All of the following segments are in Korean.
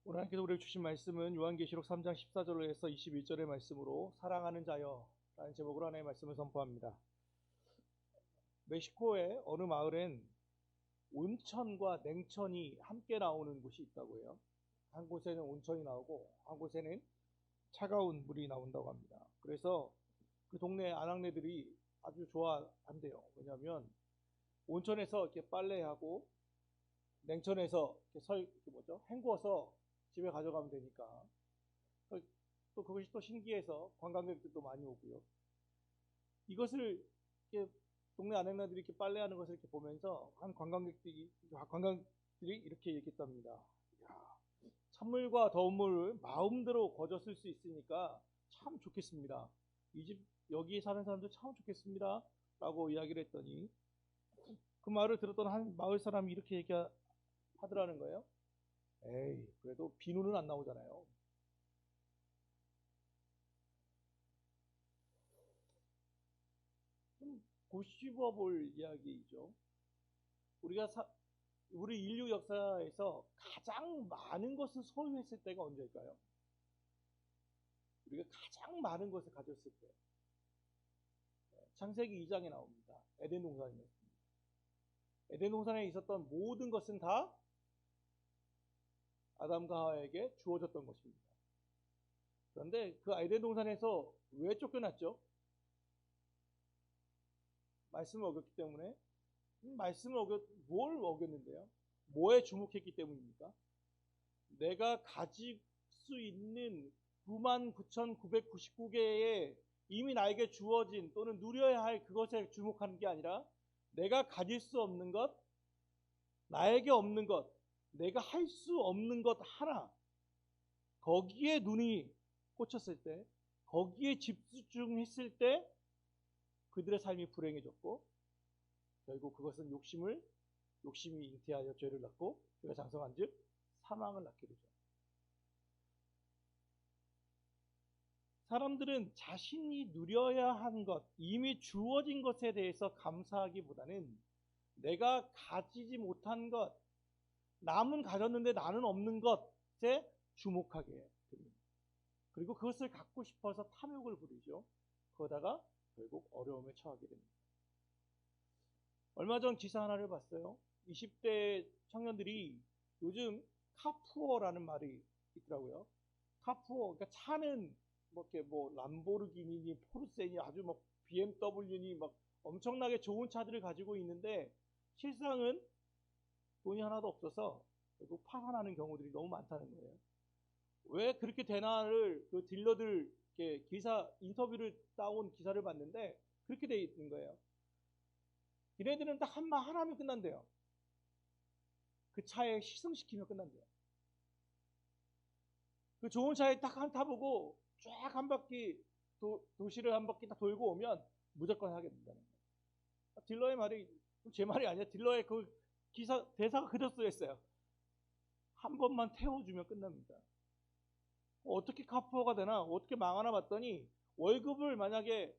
오늘 하나님께서 우리에게 주신 말씀은 요한계시록 3장 14절로 해서 21절의 말씀으로 사랑하는 자여 라는 제목으로 하나님의 말씀을 선포합니다. 멕시코의 어느 마을엔 온천과 냉천이 함께 나오는 곳이 있다고 해요. 한 곳에는 온천이 나오고 한 곳에는 차가운 물이 나온다고 합니다. 그래서 그 동네 아낙네들이 아주 좋아한대요. 왜냐하면 온천에서 이렇게 빨래하고 냉천에서 이렇게 헹구어서 집에 가져가면 되니까. 또 그것이 또 신기해서 관광객들도 많이 오고요. 이것을 이렇게 동네 아낙네들이 이렇게 빨래하는 것을 이렇게 보면서 한 관광객들이 이렇게 얘기했답니다. 야, 찬물과 더운 물을 마음대로 거저 쓸 수 있으니까 참 좋겠습니다. 이 집 여기 사는 사람도 참 좋겠습니다. 라고 이야기를 했더니 그 말을 들었던 한 마을 사람이 이렇게 얘기하더라는 거예요. 에이, 그래도 비누는 안 나오잖아요. 좀 고집어 볼 이야기이죠. 우리 인류 역사에서 가장 많은 것을 소유했을 때가 언제일까요? 우리가 가장 많은 것을 가졌을 때. 창세기 2장에 나옵니다. 에덴 동산이었습니다. 에덴 동산에 있었던 모든 것은 다 아담과 하와에게 주어졌던 것입니다. 그런데 그 에덴 동산에서 왜 쫓겨났죠? 말씀을 어겼기 때문에. 뭘 어겼는데요? 뭐에 주목했기 때문입니까? 내가 가질 수 있는 99,999개의 이미 나에게 주어진 또는 누려야 할 그것에 주목하는 게 아니라 내가 가질 수 없는 것, 나에게 없는 것, 내가 할 수 없는 것 하나, 거기에 눈이 꽂혔을 때, 거기에 집중했을 때 그들의 삶이 불행해졌고, 결국 그것은 욕심이 잉태하여 죄를 낳고 죄가 장성한즉 사망을 낳게 되죠. 사람들은 자신이 누려야 한 것, 이미 주어진 것에 대해서 감사하기보다는 내가 가지지 못한 것, 남은 가졌는데 나는 없는 것에 주목하게 됩니다. 그리고 그것을 갖고 싶어서 탐욕을 부리죠. 그러다가 결국 어려움에 처하게 됩니다. 얼마 전 기사 하나를 봤어요. 20대 청년들이 요즘 카푸어라는 말이 있더라고요. 카푸어, 그러니까 차는 람보르기니니 포르쉐니 아주 BMW니 엄청나게 좋은 차들을 가지고 있는데 실상은 돈이 하나도 없어서 결국 파산하는 경우들이 너무 많다는 거예요. 왜 그렇게 되나를 그 딜러들 기사 인터뷰를 따온 기사를 봤는데 그렇게 돼 있는 거예요. 얘네들은 딱 한 말 하나면 끝난대요. 그 차에 시승시키면 끝난대요. 그 좋은 차에 딱 한 타보고 쫙 한 바퀴 도시를 한 바퀴 딱 돌고 오면 무조건 하게 된다는 거예요. 딜러의 말이 제 말이 아니라 딜러의 그 기사 대사가 그대로 쓰여있어요. 한 번만 태워주면 끝납니다. 어떻게 카푸어가 되나 어떻게 망하나 봤더니 월급을 만약에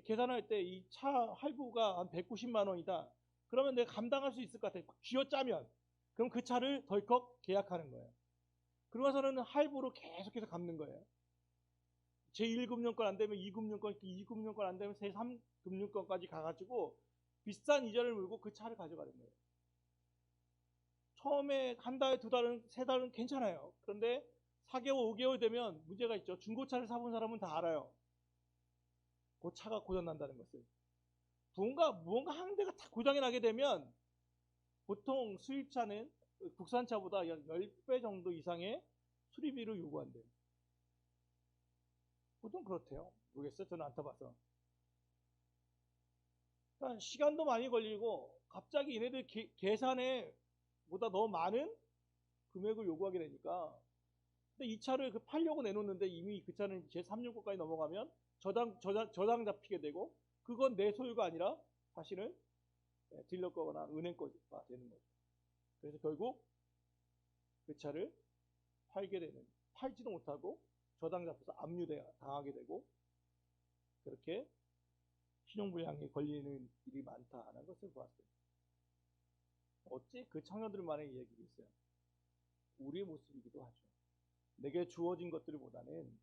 계산할 때 이 차 할부가 한 190만 원이다. 그러면 내가 감당할 수 있을 것 같아. 쥐어짜면. 그럼 그 차를 덜컥 계약하는 거예요. 그러고서는 할부로 계속해서 갚는 거예요. 제1금융권 안 되면 2금융권, 2금융권 안 되면 제3금융권까지 가가지고 비싼 이자를 물고 그 차를 가져가는 거예요. 처음에 한 달, 두 달은, 세 달은 괜찮아요. 그런데 4개월, 5개월 되면 문제가 있죠. 중고차를 사본 사람은 다 알아요. 그 차가 고장난다는 것을. 무언가 한 대가 다 고장이 나게 되면 보통 수입차는 국산차보다 약 10배 정도 이상의 수리비를 요구한대요. 보통 그렇대요. 모르겠어요. 저는 안 타봐서. 그러니까 시간도 많이 걸리고 갑자기 얘네들 계산에 보다 더 많은 금액을 요구하게 되니까. 근데 이 차를 팔려고 내놓는데 이미 그 차는 제3류권까지 넘어가면 저당 잡히게 되고 그건 내 소유가 아니라 사실은 딜러 거거나 은행 거가 되는 거죠. 그래서 결국 그 차를 팔지도 못하고 저당 잡혀서 압류당하게 되고 그렇게 신용불량에 걸리는 일이 많다는 것을 보았어요. 어찌 그 청년들만의 이야기가 있어요. 우리의 모습이기도 하죠. 내게 주어진 것들보다는,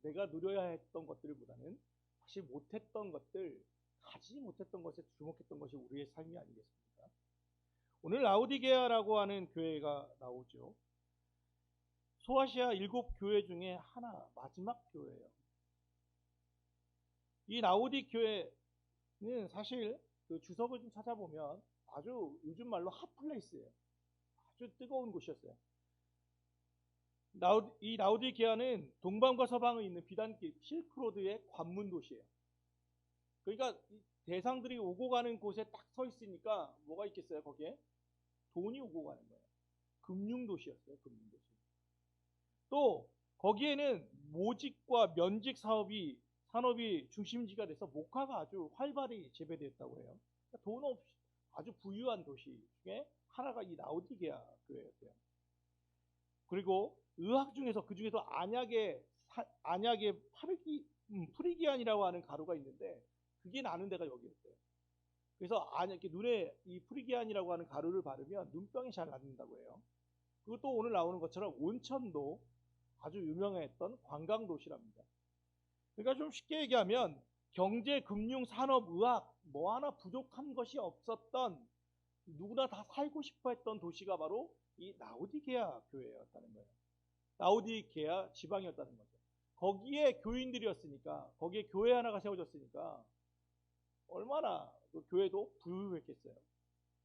내가 누려야 했던 것들보다는 사실 못했던 것들, 가지 못했던 것에 주목했던 것이 우리의 삶이 아니겠습니까? 오늘 라우디게아라고 하는 교회가 나오죠. 소아시아 7교회 중에 하나, 마지막 교회예요. 이 라우디 교회는 사실 그 주석을 좀 찾아보면 아주 요즘 말로 핫플레이스예요. 아주 뜨거운 곳이었어요. 이 라우디게아는 동방과 서방에 있는 비단길 실크로드의 관문 도시예요. 그러니까 대상들이 오고 가는 곳에 딱 서 있으니까 뭐가 있겠어요? 거기에 돈이 오고 가는 거예요. 금융도시였어요. 금융도시. 또 거기에는 모직과 면직 산업이 중심지가 돼서 목화가 아주 활발히 재배되었다고 해요. 그러니까 돈 없이 아주 부유한 도시 중에 하나가 이 라우디게아 교회였대요. 그리고 의학 중에서 그 중에서 안약의 프리기안이라고 하는 가루가 있는데 그게 나는 데가 여기였대요. 그래서 이렇게 눈에 이 프리기안이라고 하는 가루를 바르면 눈병이 잘 낫는다고 해요. 그것도 오늘 나오는 것처럼 온천도 아주 유명했던 관광 도시랍니다. 그러니까 좀 쉽게 얘기하면 경제, 금융, 산업, 의학 뭐 하나 부족한 것이 없었던, 누구나 다 살고 싶어 했던 도시가 바로 이 라우디게아 교회였다는 거예요. 라우디게아 지방이었다는 거죠. 거기에 교인들이었으니까, 거기에 교회 하나가 세워졌으니까 얼마나 그 교회도 부유했겠어요.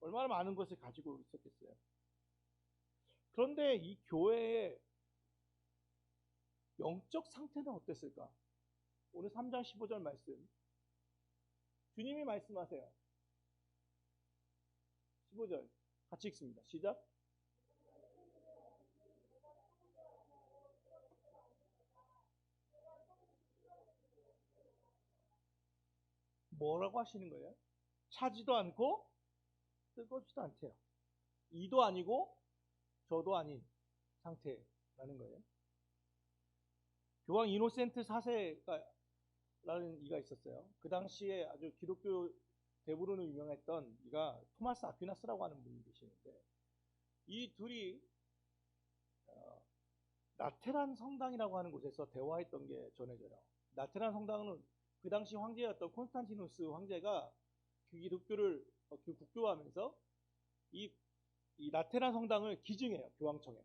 얼마나 많은 것을 가지고 있었겠어요. 그런데 이 교회의 영적 상태는 어땠을까? 오늘 3장 15절 말씀, 주님이 말씀하세요. 15절 같이 읽습니다. 시작. 뭐라고 하시는 거예요? 차지도 않고 뜨겁지도 않대요. 이도 아니고 저도 아닌 상태라는 거예요. 교황 이노센트 4세라는 이가 있었어요. 그 당시에 아주 기독교 대부로는 유명했던 이가 토마스 아퀴나스라고 하는 분이 계시는데, 이 둘이 나테란 성당이라고 하는 곳에서 대화했던 게 전해져요. 나테란 성당은 그 당시 황제였던 콘스탄티누스 황제가 기독교를 국교화하면서 이 나테란 성당을 기증해요. 교황청에.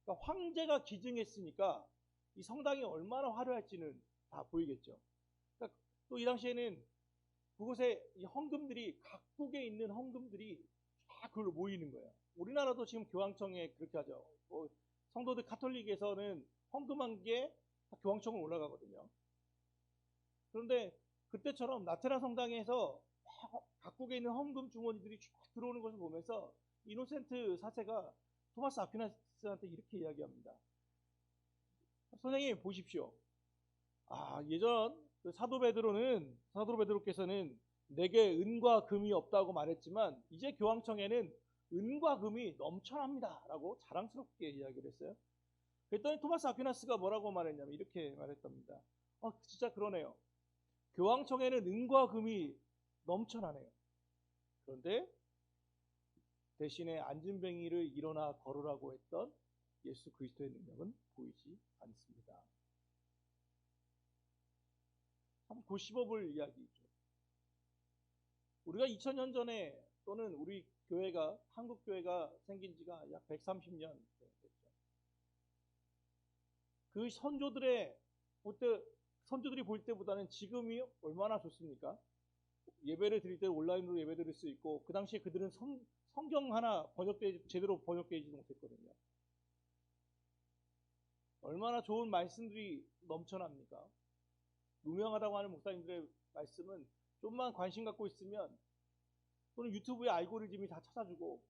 그러니까 황제가 기증했으니까 이 성당이 얼마나 화려할지는 다 보이겠죠. 그러니까 또 이 당시에는 그곳에 이 헌금들이, 각국에 있는 헌금들이 다 그걸로 모이는 거예요. 우리나라도 지금 교황청에 그렇게 하죠. 성도들 카톨릭에서는 헌금한 게 교황청으로 올라가거든요. 그런데 그때처럼 나테란 성당에서 각국에 있는 헌금 주머니들이 쭉 들어오는 것을 보면서 이노센트 4세가 토마스 아퀴나스한테 이렇게 이야기합니다. 선생님 보십시오. 예전 그 사도 베드로께서는 내게 은과 금이 없다고 말했지만 이제 교황청에는 은과 금이 넘쳐납니다 라고 자랑스럽게 이야기를 했어요. 그랬더니 토마스 아퀴나스가 뭐라고 말했냐면 이렇게 말했답니다. 진짜 그러네요. 교황청에는 은과 금이 넘쳐나네요. 그런데 대신에 안진뱅이를 일어나 걸으라고 했던 예수 그리스도의 능력은 보이지 않습니다. 한번 고시버블 이야기죠. 우리가 2000년 전에, 또는 우리 교회가, 한국 교회가 생긴 지가 약 130년 됐죠. 그 선조들이 볼 때보다는 지금이 얼마나 좋습니까? 예배를 드릴 때 온라인으로 예배 드릴 수 있고, 그 당시에 그들은 성경 하나 제대로 번역되지도 못했거든요. 얼마나 좋은 말씀들이 넘쳐납니까? 유명하다고 하는 목사님들의 말씀은 좀만 관심 갖고 있으면, 또는 유튜브의 알고리즘이 다 찾아주고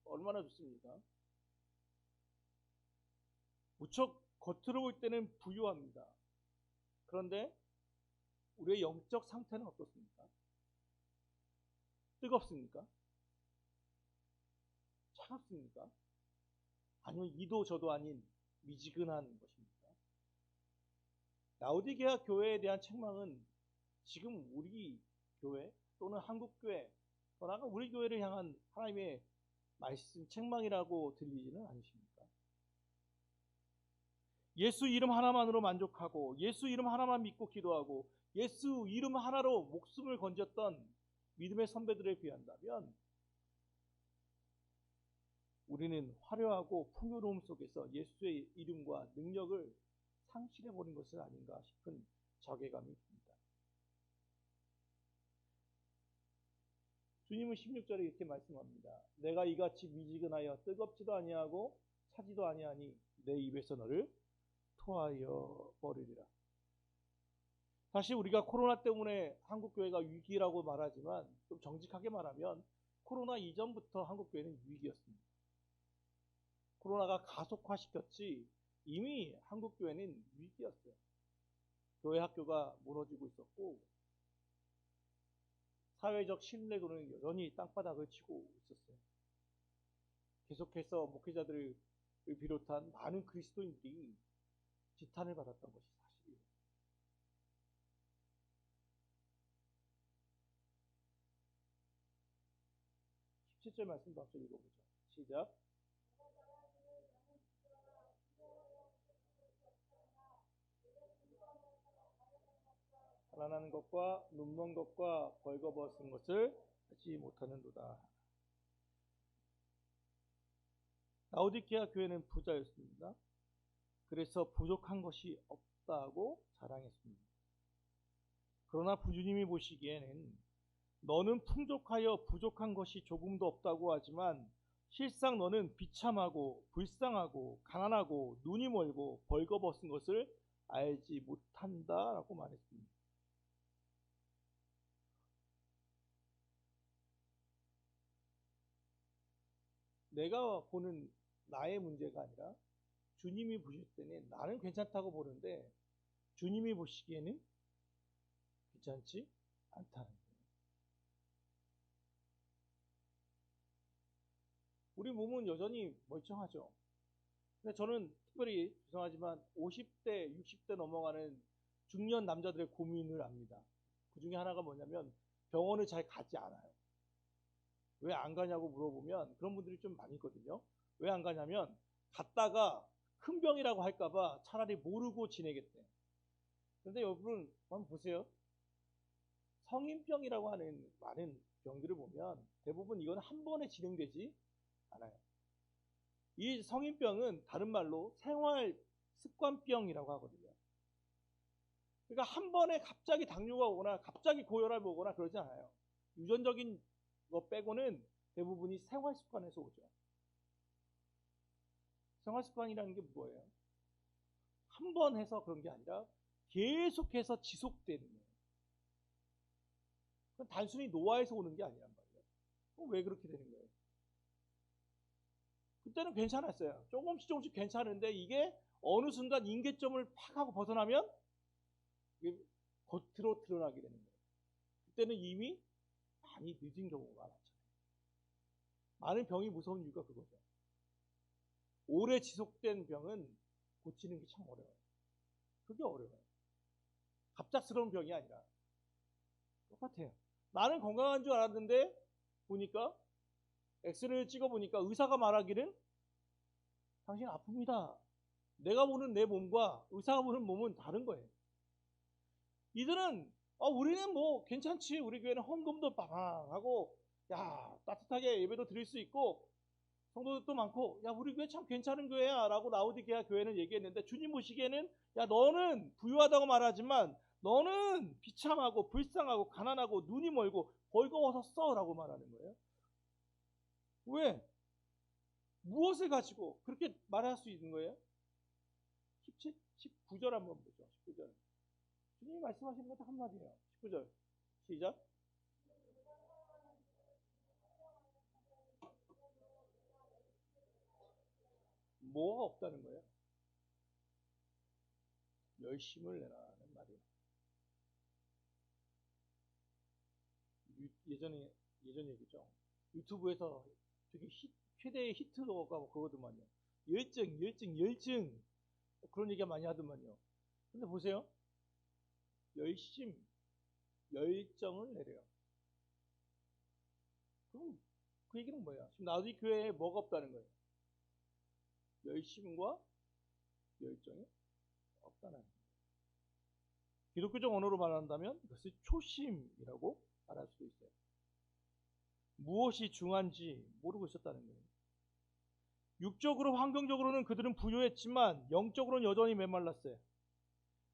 얼마나 좋습니까? 무척 겉으로 볼 때는 부유합니다. 그런데 우리의 영적 상태는 어떻습니까? 뜨겁습니까? 차갑습니까? 아니면 이도 저도 아닌 미지근한 것입니까? 라우디게아 교회에 대한 책망은 지금 우리 교회 또는 한국 교회, 더 나아가 우리 교회를 향한 하나님의 말씀 책망이라고 들리지는 않으십니까? 예수 이름 하나만으로 만족하고 예수 이름 하나만 믿고 기도하고 예수 이름 하나로 목숨을 건졌던 믿음의 선배들에 비한다면 우리는 화려하고 풍요로움 속에서 예수의 이름과 능력을 상실해버린 것은 아닌가 싶은 자괴감이 듭니다. 주님은 16절에 이렇게 말씀합니다. 내가 이같이 미지근하여 뜨겁지도 아니하고 차지도 아니하니 내 입에서 너를 토하여 버리리라. 사실 우리가 코로나 때문에 한국교회가 위기라고 말하지만 좀 정직하게 말하면 코로나 이전부터 한국교회는 위기였습니다. 코로나가 가속화시켰지 이미 한국교회는 위기였어요. 교회 학교가 무너지고 있었고 사회적 신뢰도는 여전히 땅바닥을 치고 있었어요. 계속해서 목회자들을 비롯한 많은 그리스도인들이 지탄을 받았던 것이 사실이에요. 17절 말씀 다시 읽어보죠. 시작. 가난한 것과 눈먼 것과 벌거벗은 것을 하지 못하는도다. 라오디게아 교회는 부자였습니다. 그래서 부족한 것이 없다고 자랑했습니다. 그러나 주님이 보시기에는 너는 풍족하여 부족한 것이 조금도 없다고 하지만 실상 너는 비참하고 불쌍하고 가난하고 눈이 멀고 벌거벗은 것을 알지 못한다라고 말했습니다. 내가 보는 나의 문제가 아니라 주님이 보실 때는 나는 괜찮다고 보는데 주님이 보시기에는 괜찮지 않다는 거예요. 우리 몸은 여전히 멀쩡하죠. 근데 저는 특별히 죄송하지만 50대, 60대 넘어가는 중년 남자들의 고민을 압니다. 그 중에 하나가 뭐냐면 병원을 잘 가지 않아요. 왜 안 가냐고 물어보면 그런 분들이 좀 많이 있거든요. 왜 안 가냐면 갔다가 큰 병이라고 할까봐 차라리 모르고 지내겠대. 그런데 여러분 한번 보세요. 성인병이라고 하는 많은 병들을 보면 대부분 이건 한 번에 진행되지 않아요. 이 성인병은 다른 말로 생활 습관병이라고 하거든요. 그러니까 한 번에 갑자기 당뇨가 오거나 갑자기 고혈압이 오거나 그러지 않아요. 유전적인 거 빼고는 대부분이 생활 습관에서 오죠. 생활 습관이라는 게 뭐예요? 한 번 해서 그런 게 아니라 계속해서 지속되는 거예요. 그건 단순히 노화에서 오는 게 아니란 말이에요. 그럼 왜 그렇게 되는 거예요? 그때는 괜찮았어요. 조금씩 괜찮은데 이게 어느 순간 임계점을 팍 하고 벗어나면 이게 겉으로 드러나게 되는 거예요. 그때는 이미 많이 늦은 경우가 많잖아요. 많은 병이 무서운 이유가 그거죠. 오래 지속된 병은 고치는 게 참 어려워요. 그게 어려워요. 갑작스러운 병이 아니라 똑같아요. 나는 건강한 줄 알았는데 보니까 엑스레이를 찍어보니까 의사가 말하기는 당신 아픕니다. 내가 보는 내 몸과 의사가 보는 몸은 다른 거예요. 이들은 우리는 뭐 괜찮지. 우리 교회는 헌금도 빵하고 야 따뜻하게 예배도 드릴 수 있고 성도들도 많고 야 우리 교회 참 괜찮은 교회야 라고 라오디게아 교회는 얘기했는데 주님 보시기에는 야 너는 부유하다고 말하지만 너는 비참하고 불쌍하고 가난하고 눈이 멀고 벌거벗었어 라고 말하는 거예요. 왜? 무엇을 가지고 그렇게 말할 수 있는 거예요? 19절 한번 보죠. 19절. 주님이 말씀하시는 것도 한마디예요. 19절. 시작. 뭐가 없다는 거예요? 열심을 내라는 말이에요. 예전 얘기죠. 유튜브에서 되게 최대의 히트가 그거더만요. 열정 그런 얘기가 많이 하더만요. 근데 보세요. 열정을 내래요. 그럼 그 얘기는 뭐야? 지금 나도 이 교회에 뭐가 없다는 거예요? 열심과 열정이 없다는 거예요. 기독교적 언어로 말한다면 그것을 초심이라고 말할 수도 있어요. 무엇이 중요한지 모르고 있었다는 거예요. 육적으로 환경적으로는 그들은 부유했지만 영적으로는 여전히 메말랐어요.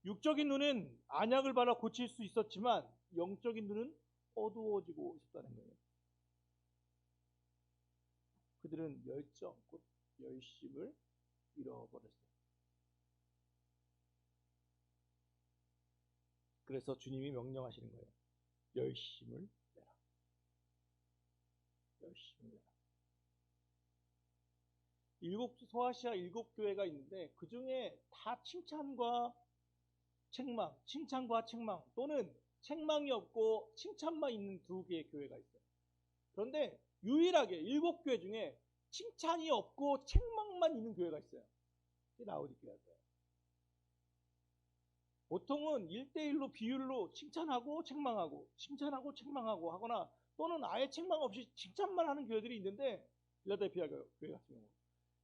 육적인 눈은 안약을 발라 고칠 수 있었지만 영적인 눈은 어두워지고 있었다는 거예요. 그들은 열정, 곧 열심을 잃어버렸어요. 그래서 주님이 명령하시는 거예요. 열심을 내라. 열심을 내라. 소아시아 7교회가 있는데 그 중에 다 칭찬과 책망 또는 책망이 없고 칭찬만 있는 2개의 교회가 있어요. 그런데 유일하게 7교회 중에 칭찬이 없고 책망만 있는 교회가 있어요. 그게 라오디게아예요. 보통은 1대1로 비율로 칭찬하고 책망하고 하거나 또는 아예 책망 없이 칭찬만 하는 교회들이 있는데 필라델피아 교회 같은 경우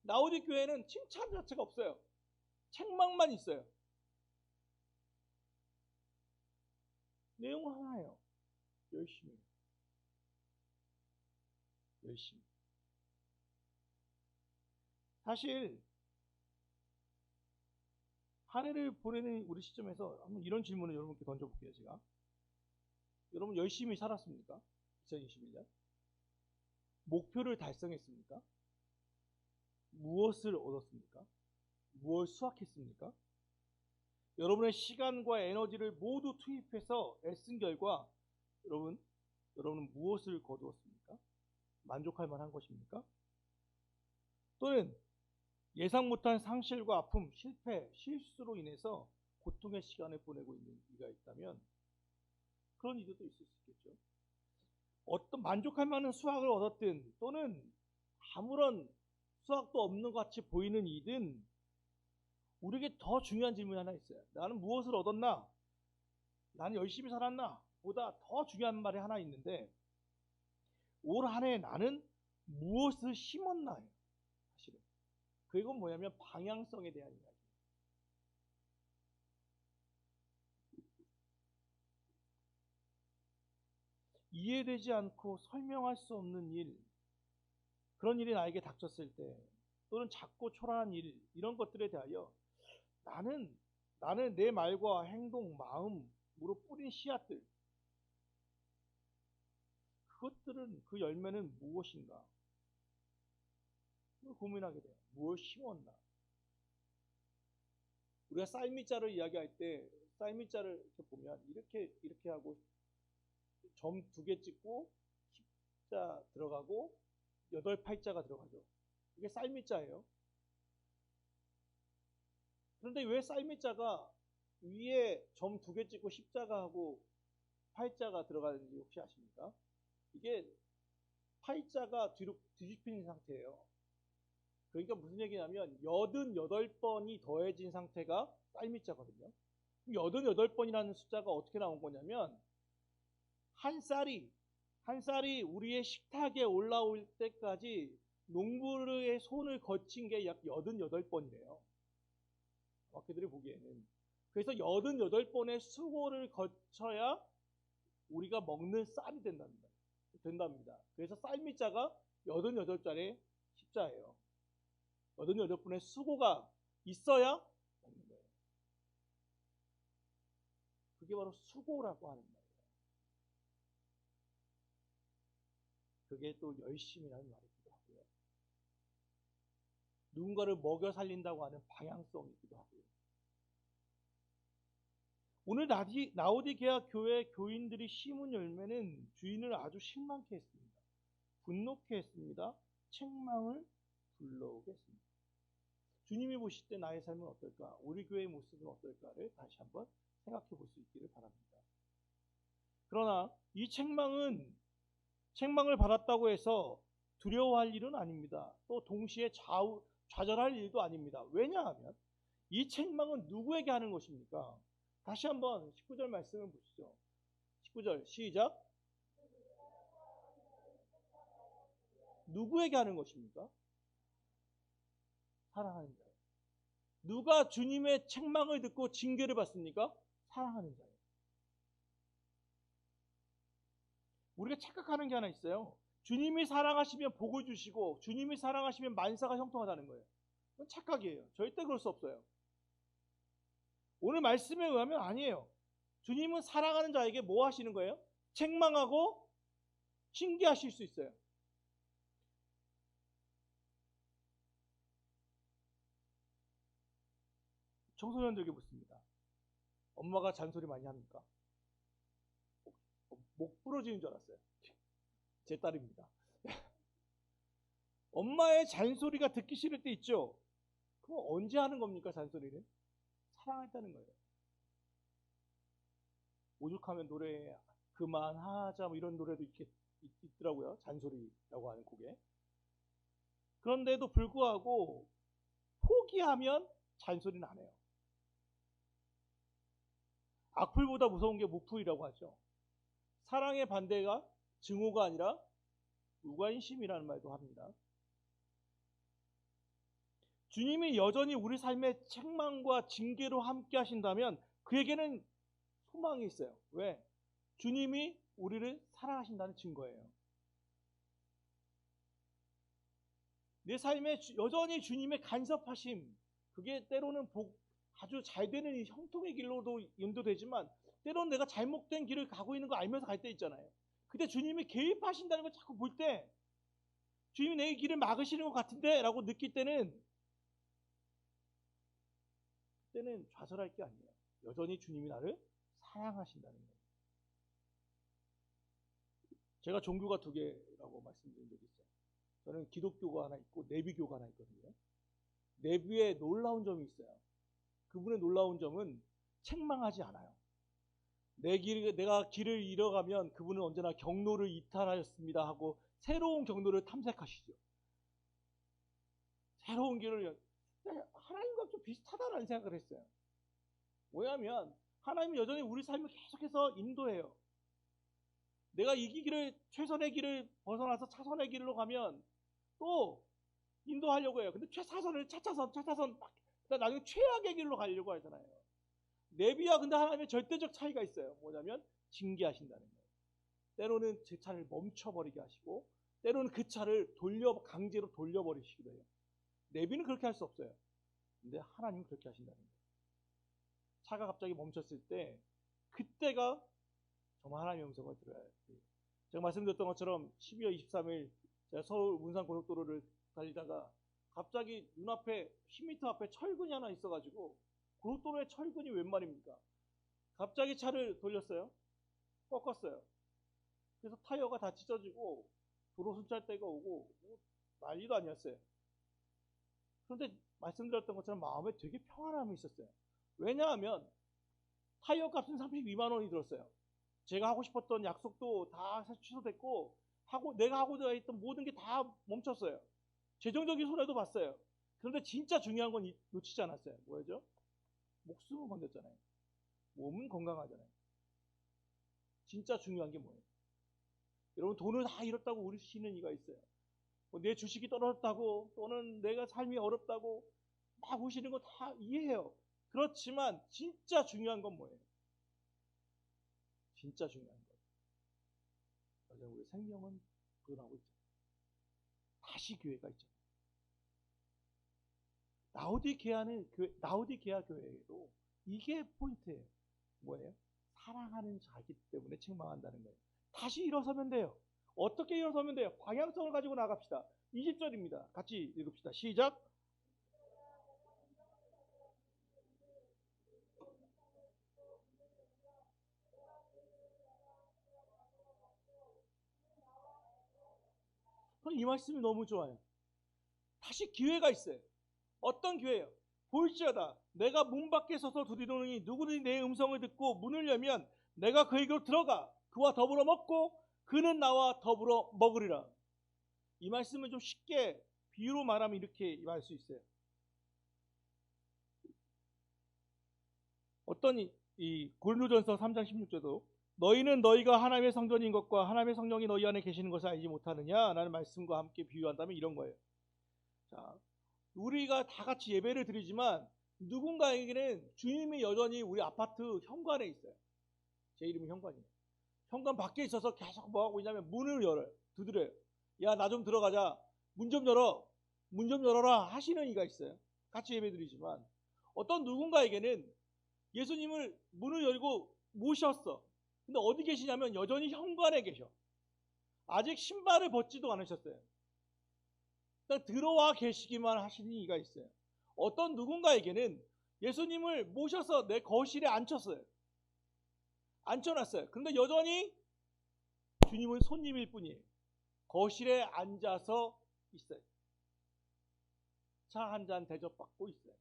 라오디 교회는 칭찬 자체가 없어요. 책망만 있어요. 내용은 하나예요. 열심히. 사실 한 해를 보내는 우리 시점에서 한번 이런 질문을 여러분께 던져볼게요. 제가 여러분 열심히 살았습니까? 2021년 목표를 달성했습니까? 무엇을 얻었습니까? 무엇을 수확했습니까? 여러분의 시간과 에너지를 모두 투입해서 애쓴 결과 여러분은 무엇을 거두었습니까? 만족할 만한 것입니까? 또는 예상 못한 상실과 아픔, 실패, 실수로 인해서 고통의 시간을 보내고 있는 이가 있다면 그런 이들도 있을 수 있겠죠. 어떤 만족할 만한 수확을 얻었든 또는 아무런 수확도 없는 것 같이 보이는 이든 우리에게 더 중요한 질문이 하나 있어요. 나는 무엇을 얻었나? 나는 열심히 살았나? 보다 더 중요한 말이 하나 있는데 올 한 해 나는 무엇을 심었나요? 사실은 그건 뭐냐면 방향성에 대한 이야기. 이해되지 않고 설명할 수 없는 일, 그런 일이 나에게 닥쳤을 때 또는 작고 초라한 일, 이런 것들에 대하여 나는 내 말과 행동, 마음으로 뿌린 씨앗들, 그것들은 그 열매는 무엇인가? 그걸 고민하게 돼요. 무엇을 심었나? 우리가 쌀미자를 이야기할 때 쌀미자를 이렇게 보면 이렇게 하고 점 2개 찍고 10자 들어가고 8팔자가 들어가죠. 이게 쌀미자예요. 그런데 왜 쌀미자가 위에 점 2개 찍고 십자가 하고 팔자가 들어가는지 혹시 아십니까? 이게 팔자가 뒤로 뒤집힌 상태예요. 그러니까 무슨 얘기냐면 88번이 더해진 상태가 쌀미자거든요. 88번이라는 숫자가 어떻게 나온 거냐면 한 쌀이 우리의 식탁에 올라올 때까지 농부의 손을 거친 게 약 88번이래요. 그들이 보기에는. 그래서 88번의 수고를 거쳐야 우리가 먹는 쌀이 된답니다. 그래서 쌀미자가 88자리의 십자예요. 88번의 수고가 있어야 먹는 거예요. 그게 바로 수고라고 하는 말이에요. 그게 또 열심이라는 말이기도 하고요. 누군가를 먹여 살린다고 하는 방향성이기도 하고요. 오늘 라오디게아 교회 교인들이 심은 열매는 주인을 아주 실망케 했습니다. 분노케 했습니다. 책망을 불러오게 했습니다. 주님이 보실 때 나의 삶은 어떨까? 우리 교회의 모습은 어떨까를 다시 한번 생각해 볼 수 있기를 바랍니다. 그러나 이 책망을 받았다고 해서 두려워할 일은 아닙니다. 또 동시에 좌절할 일도 아닙니다. 왜냐하면 이 책망은 누구에게 하는 것입니까? 다시 한번 19절 말씀을 보시죠. 19절 시작. 누구에게 하는 것입니까? 사랑하는 자예요. 누가 주님의 책망을 듣고 징계를 받습니까? 사랑하는 자예요. 우리가 착각하는 게 하나 있어요. 주님이 사랑하시면 복을 주시고 주님이 사랑하시면 만사가 형통하다는 거예요. 그건 착각이에요. 절대 그럴 수 없어요. 오늘 말씀에 의하면 아니에요. 주님은 사랑하는 자에게 뭐 하시는 거예요? 책망하고 징계하실 수 있어요. 청소년들에게 묻습니다. 엄마가 잔소리 많이 합니까? 목 부러지는 줄 알았어요. 제 딸입니다. 엄마의 잔소리가 듣기 싫을 때 있죠? 그럼 언제 하는 겁니까, 잔소리는? 사랑했다는 거예요. 오죽하면 노래 그만하자 뭐 이런 노래도 있더라고요. 잔소리라고 하는 곡에. 그런데도 불구하고 포기하면 잔소리는 안 해요. 악플보다 무서운 게 무풀이라고 하죠. 사랑의 반대가 증오가 아니라 무관심이라는 말도 합니다. 주님이 여전히 우리 삶의 책망과 징계로 함께 하신다면 그에게는 소망이 있어요. 왜? 주님이 우리를 사랑하신다는 증거예요. 내 삶에 여전히 주님의 간섭하심, 그게 때로는 아주 잘 되는 이 형통의 길로도 인도되지만 때로는 내가 잘못된 길을 가고 있는 거 알면서 갈 때 있잖아요. 그때 주님이 개입하신다는 걸 자꾸 볼 때 주님이 내 길을 막으시는 것 같은데 라고 느낄 때는 그때는 좌절할 게 아니에요. 여전히 주님이 나를 사랑하신다는 거예요. 제가 종교가 2개라고 말씀드린 적이 있어요. 저는 기독교가 하나 있고 내비교가 하나 있거든요. 내비에 놀라운 점이 있어요. 그분의 놀라운 점은 책망하지 않아요. 내가 길을 잃어가면 그분은 언제나 경로를 이탈하였습니다 하고 새로운 경로를 탐색하시죠. 새로운 길을 하나님과 좀 비슷하다는 생각을 했어요. 왜냐하면 하나님은 여전히 우리 삶을 계속해서 인도해요. 내가 이 길을 최선의 길을 벗어나서 차선의 길로 가면 또 인도하려고 해요. 근데 차차선 나중에 최악의 길로 가려고 하잖아요. 내비와 근데 하나님의 절대적 차이가 있어요. 뭐냐면 징계하신다는 거예요. 때로는 제 차를 멈춰버리게 하시고 때로는 그 차를 강제로 돌려버리시기도 해요. 내비는 그렇게 할 수 없어요. 근데 하나님은 그렇게 하신다는 거예요. 차가 갑자기 멈췄을 때 그때가 정말 하나님의 음성을 들어야 돼요. 제가 말씀드렸던 것처럼 12월 23일 제가 서울 문산 고속도로를 달리다가 갑자기 눈앞에 10m 앞에 철근이 하나 있어가지고 고속도로에 철근이 웬 말입니까? 갑자기 차를 돌렸어요. 꺾었어요. 그래서 타이어가 다 찢어지고 도로 순찰대가 오고 난리도 아니었어요. 그런데 말씀드렸던 것처럼 마음에 되게 평안함이 있었어요. 왜냐하면 타이어 값은 32만 원이 들었어요. 제가 하고 싶었던 약속도 다 취소됐고 내가 하고자 했던 모든 게 다 멈췄어요. 재정적인 손해도 봤어요. 그런데 진짜 중요한 건 놓치지 않았어요. 뭐였죠? 목숨을 건졌잖아요. 몸은 건강하잖아요. 진짜 중요한 게 뭐예요? 여러분 돈을 다 잃었다고 우시는 이가 있어요. 내 주식이 떨어졌다고 또는 내가 삶이 어렵다고 막 우시는 거 다 이해해요. 그렇지만 진짜 중요한 건 뭐예요? 진짜 중요한 것. 우리 생명은 그러고 있잖아요. 다시 기회가 있잖아요. 라오디게아 교회에도 이게 포인트예요. 뭐예요? 사랑하는 자이기 때문에 책망한다는 거예요. 다시 일어서면 돼요. 어떻게 일어서면 돼요? 방향성을 가지고 나갑시다. 20절입니다. 같이 읽읍시다. 시작. 저는 이 말씀이 너무 좋아요. 다시 기회가 있어요. 어떤 기회예요? 볼지어다 내가 문 밖에 서서 두드리노니 누구든지 내 음성을 듣고 문을 열면 내가 그에게로 들어가 그와 더불어 먹고 그는 나와 더불어 먹으리라. 이 말씀을 좀 쉽게 비유로 말하면 이렇게 말할 수 있어요. 어떤 이 고린도전서 3장 16절도 너희는 너희가 하나님의 성전인 것과 하나님의 성령이 너희 안에 계시는 것을 알지 못하느냐 라는 말씀과 함께 비유한다면 이런 거예요. 자, 우리가 다 같이 예배를 드리지만 누군가에게는 주님이 여전히 우리 아파트 현관에 있어요. 제 이름은 현관이에요. 현관 밖에 있어서 계속 뭐 하고 있냐면 문을 열어요. 두드려요. 야, 나 좀 들어가자. 문 좀 열어. 문 좀 열어라 하시는 이가 있어요. 같이 예배드리지만 어떤 누군가에게는 예수님을 문을 열고 모셨어. 근데 어디 계시냐면 여전히 현관에 계셔. 아직 신발을 벗지도 않으셨어요. 그러니까 들어와 계시기만 하시는 이가 있어요. 어떤 누군가에게는 예수님을 모셔서 내 거실에 앉혔어요. 앉혀놨어요. 근데 여전히 주님은 손님일 뿐이에요. 거실에 앉아서 있어요. 차 한 잔 대접받고 있어요.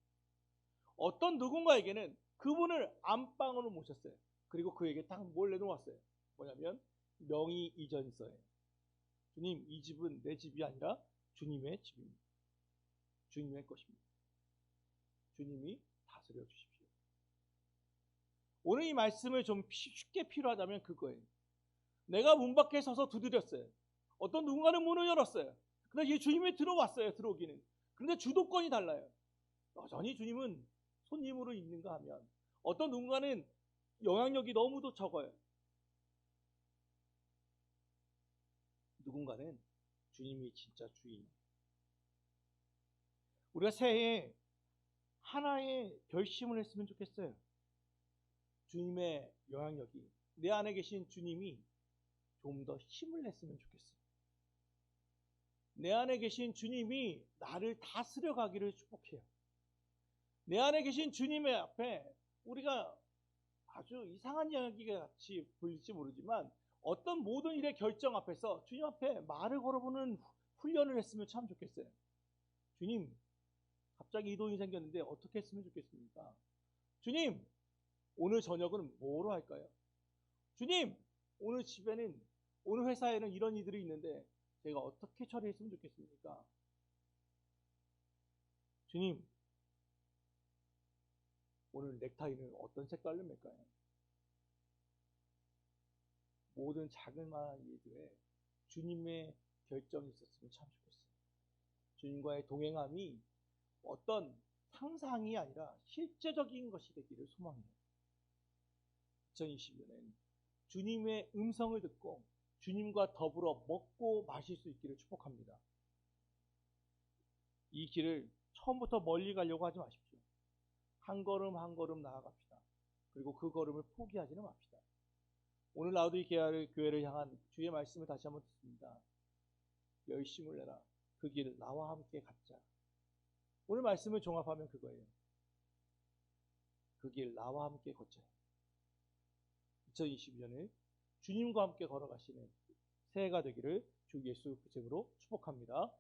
어떤 누군가에게는 그분을 안방으로 모셨어요. 그리고 그에게 딱 뭘 내놓았어요. 뭐냐면 명의 이전서예요. 주님, 이 집은 내 집이 아니라 주님의 집입니다. 주님의 것입니다. 주님이 다스려 주십시오. 오늘 이 말씀을 좀 쉽게 필요하다면 그거예요. 내가 문 밖에 서서 두드렸어요. 어떤 누군가는 문을 열었어요. 근데 이 주님이 들어왔어요. 들어오기는. 그런데 주도권이 달라요. 여전히 주님은 손님으로 있는가 하면 어떤 누군가는 영향력이 너무도 적어요. 누군가는 주님이 진짜 주인. 우리가 새해에 하나의 결심을 했으면 좋겠어요. 주님의 영향력이 내 안에 계신 주님이 좀 더 힘을 냈으면 좋겠어요. 내 안에 계신 주님이 나를 다스려 가기를 축복해요. 내 안에 계신 주님의 앞에 우리가 아주 이상한 이야기가 같이 보일지 모르지만 어떤 모든 일의 결정 앞에서 주님 앞에 말을 걸어보는 훈련을 했으면 참 좋겠어요. 주님, 갑자기 이 돈이 생겼는데 어떻게 했으면 좋겠습니까? 주님, 오늘 저녁은 뭐로 할까요? 주님, 오늘 집에는, 오늘 회사에는 이런 일들이 있는데 제가 어떻게 처리했으면 좋겠습니까? 주님, 오늘 넥타이는 어떤 색깔로 맬까요? 모든 작은 일들에 주님의 결정이 있었으면 참 좋겠어요. 주님과의 동행함이 어떤 상상이 아니라 실제적인 것이 되기를 소망해요. 2020년엔 주님의 음성을 듣고 주님과 더불어 먹고 마실 수 있기를 축복합니다. 이 길을 처음부터 멀리 가려고 하지 마십시오. 한 걸음 한 걸음 나아갑시다. 그리고 그 걸음을 포기하지는 맙시다. 오늘 라우디 교회를 향한 주의 말씀을 다시 한번 듣습니다. 열심을 내라. 그 길 나와 함께 갖자. 오늘 말씀을 종합하면 그거예요. 그 길 나와 함께 걷자. 2020년을 주님과 함께 걸어가시는 새해가 되기를 주 예수 그리스도로 축복합니다.